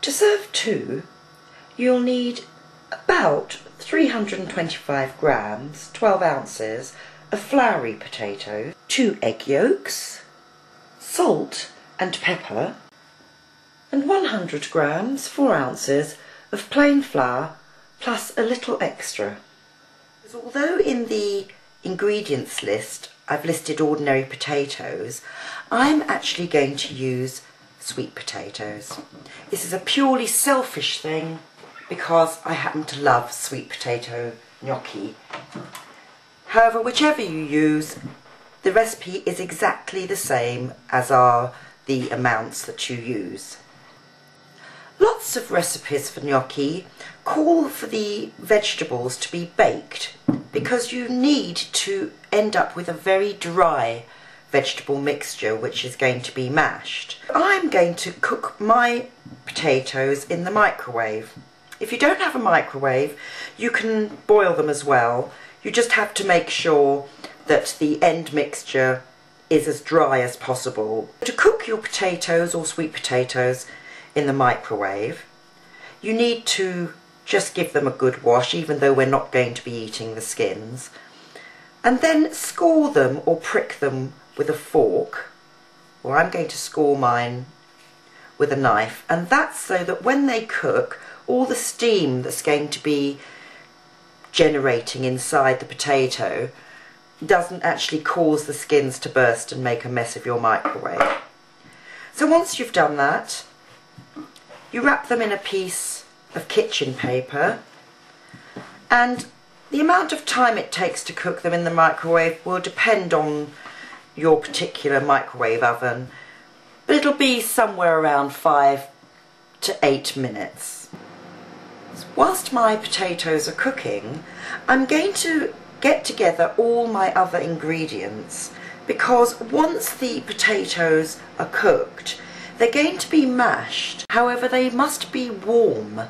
To serve two, you'll need about 325 grams, 12 ounces, of floury potatoes, 2 egg yolks, salt and pepper, and 100 grams, 4 ounces, of plain flour, plus a little extra. Although in the ingredients list I've listed ordinary potatoes, I'm actually going to use sweet potatoes. This is a purely selfish thing because I happen to love sweet potato gnocchi. However, whichever you use, the recipe is exactly the same as are the amounts that you use. Lots of recipes for gnocchi call for the vegetables to be baked because you need to end up with a very dry vegetable mixture which is going to be mashed. I'm going to cook my potatoes in the microwave. If you don't have a microwave, you can boil them as well. You just have to make sure that the end mixture is as dry as possible. To cook your potatoes or sweet potatoes in the microwave, you need to just give them a good wash, even though we're not going to be eating the skins, and then score them or prick them with a fork, or I'm going to score mine with a knife, and that's so that when they cook, all the steam that's going to be generating inside the potato doesn't actually cause the skins to burst and make a mess of your microwave. So once you've done that, you wrap them in a piece of kitchen paper, and the amount of time it takes to cook them in the microwave will depend on your particular microwave oven, but it'll be somewhere around 5 to 8 minutes. Whilst my potatoes are cooking, I'm going to get together all my other ingredients, because once the potatoes are cooked, they're going to be mashed. However, they must be warm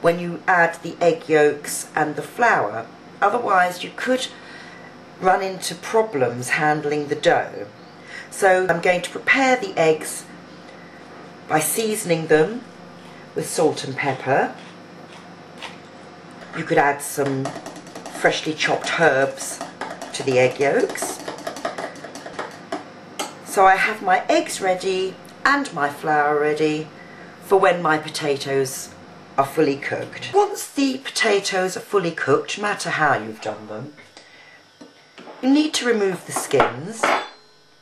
when you add the egg yolks and the flour, otherwise you could run into problems handling the dough. So I'm going to prepare the eggs by seasoning them with salt and pepper. You could add some freshly chopped herbs to the egg yolks. So I have my eggs ready and my flour ready for when my potatoes are fully cooked. Once the potatoes are fully cooked, no matter how you've done them, you need to remove the skins,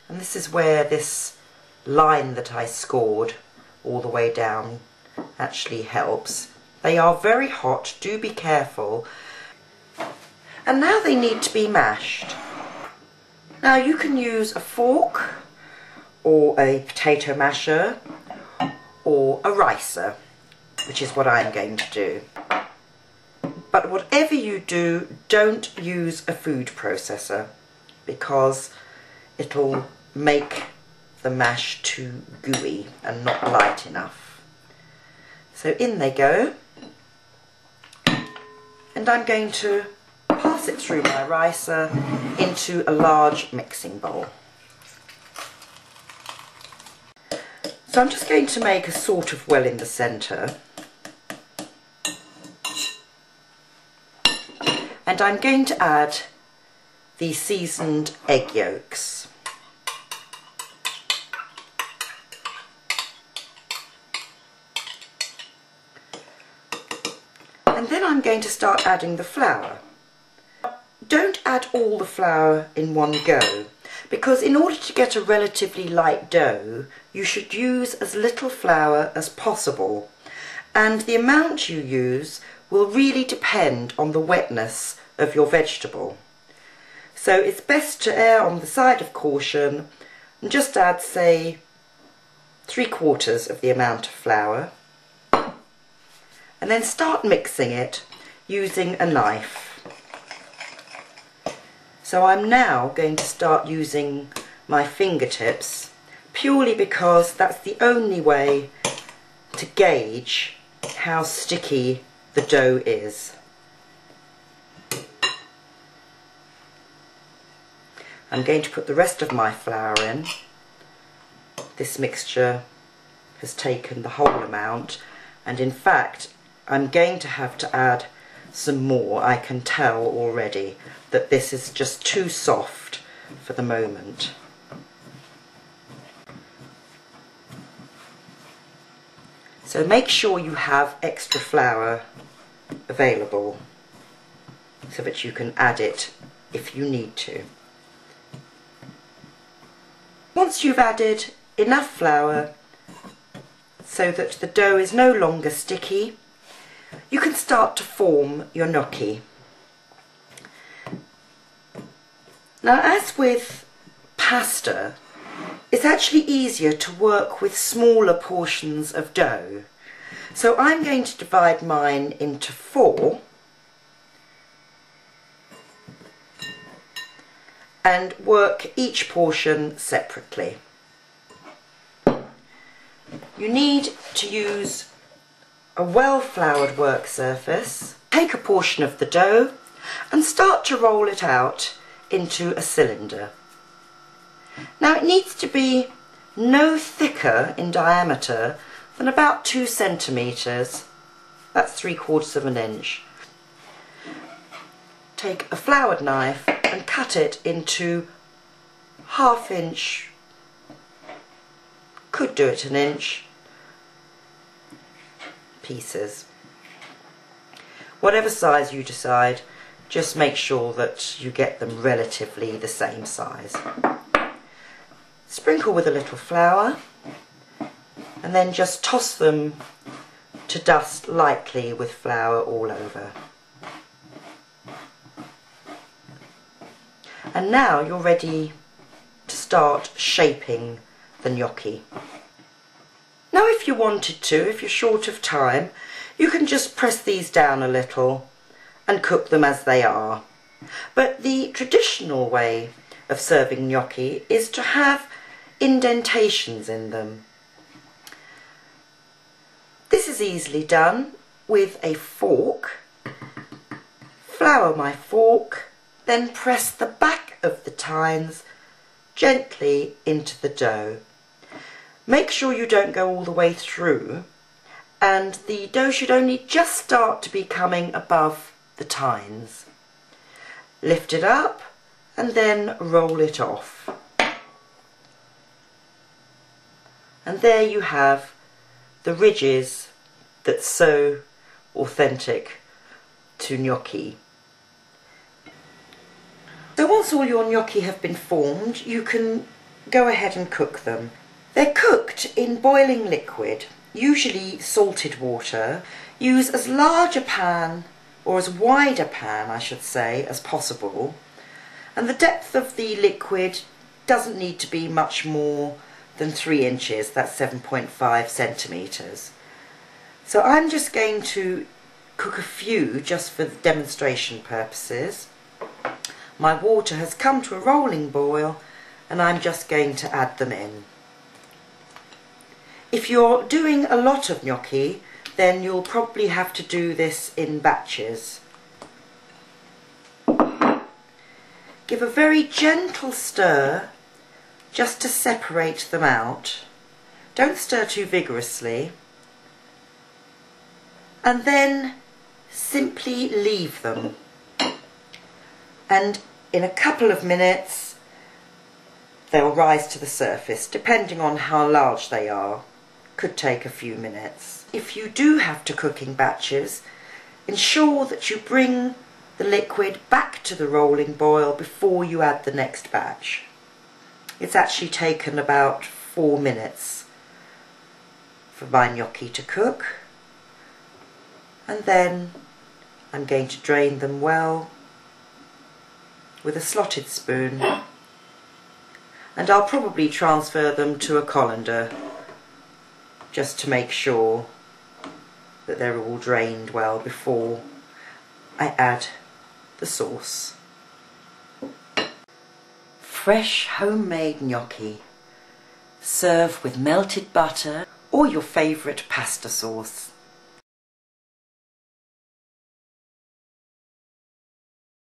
and this is where this line that I scored all the way down actually helps. They are very hot, do be careful. And now they need to be mashed. Now you can use a fork or a potato masher or a ricer, which is what I'm going to do. But whatever you do, don't use a food processor, because it'll make the mash too gooey and not light enough. So in they go, and I'm going to pass it through my ricer into a large mixing bowl. So I'm just going to make a sort of well in the centre, and I'm going to add the seasoned egg yolks. And then I'm going to start adding the flour. Don't add all the flour in one go, because in order to get a relatively light dough, you should use as little flour as possible, and the amount you use will really depend on the wetness of your vegetable. So it's best to err on the side of caution and just add, say, 3/4 of the amount of flour, and then start mixing it using a knife. So I'm now going to start using my fingertips, purely because that's the only way to gauge how sticky the dough is. I'm going to put the rest of my flour in. This mixture has taken the whole amount, and in fact I'm going to have to add some more. I can tell already that this is just too soft for the moment. So make sure you have extra flour available so that you can add it if you need to. Once you've added enough flour so that the dough is no longer sticky, you can start to form your gnocchi. Now, as with pasta, it's actually easier to work with smaller portions of dough. So I'm going to divide mine into 4 and work each portion separately. You need to use a well-floured work surface. Take a portion of the dough and start to roll it out into a cylinder. Now it needs to be no thicker in diameter than about 2 centimetres, that's 3/4 of an inch. Take a floured knife and cut it into 1/2 inch, could do it 1 inch, pieces. Whatever size you decide, just make sure that you get them relatively the same size. Sprinkle with a little flour and then just toss them to dust lightly with flour all over. And now you're ready to start shaping the gnocchi. Now if you wanted to, if you're short of time, you can just press these down a little and cook them as they are. But the traditional way of serving gnocchi is to have indentations in them. This is easily done with a fork. Flour my fork, then press the back of the tines gently into the dough. Make sure you don't go all the way through, and the dough should only just start to be coming above the tines. Lift it up and then roll it off. And there you have the ridges that's so authentic to gnocchi. So once all your gnocchi have been formed, you can go ahead and cook them. They're cooked in boiling liquid, usually salted water. Use as large a pan, or as wide a pan I should say, as possible. And the depth of the liquid doesn't need to be much more than 3 inches, that's 7.5 centimetres. So I'm just going to cook a few just for demonstration purposes. My water has come to a rolling boil and I'm just going to add them in. If you're doing a lot of gnocchi, then you'll probably have to do this in batches. Give a very gentle stir just to separate them out. Don't stir too vigorously. And then simply leave them. And in a couple of minutes they'll rise to the surface, depending on how large they are. Could take a few minutes. If you do have to cook in batches, ensure that you bring the liquid back to the rolling boil before you add the next batch. It's actually taken about 4 minutes for my gnocchi to cook, and then I'm going to drain them well with a slotted spoon, and I'll probably transfer them to a colander just to make sure that they're all drained well before I add the sauce. Fresh homemade gnocchi. Serve with melted butter or your favourite pasta sauce.